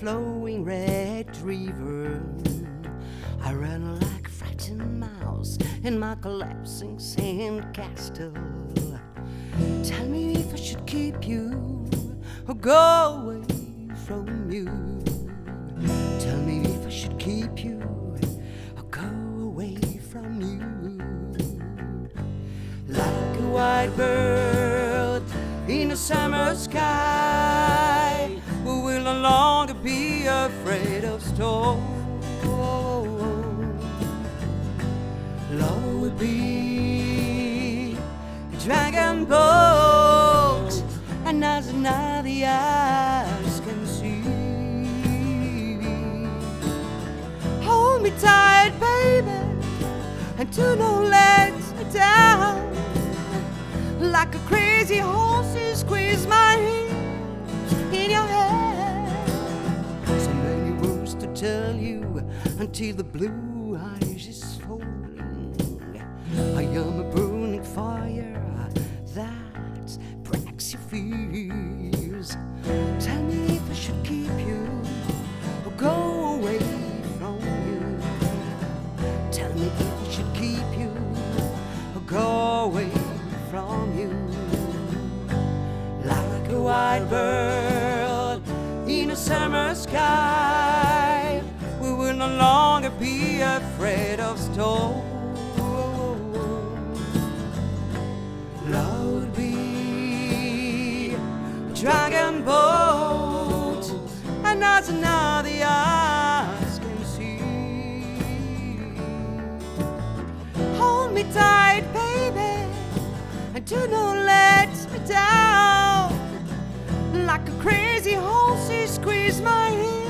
flowing red river. I run like a frightened mouse in my collapsing sand castle. Tell me if I should keep you or go away from you. Tell me if I should keep you or go away from you. Like a white bird in the summer sky, we will no longer be afraid of storm. Love will be a dragon boat, and as now the eyes can see. Hold me tight, baby, and do not let me down. Like a crazy horse, you squeeze my hands in your hand. So many words to tell you until the blue eyes is falling. I am a burning fire that breaks your fears. Tell me if I should keep you or go away from you. Tell me if I should keep you or go away from you. Like a white bird in a summer sky, we will no longer be afraid of storm. Love would be a dragon boat, and as now the eyes can see. Hold me tight, baby, and do not let me down. Like a crazy horse, you squeeze my hand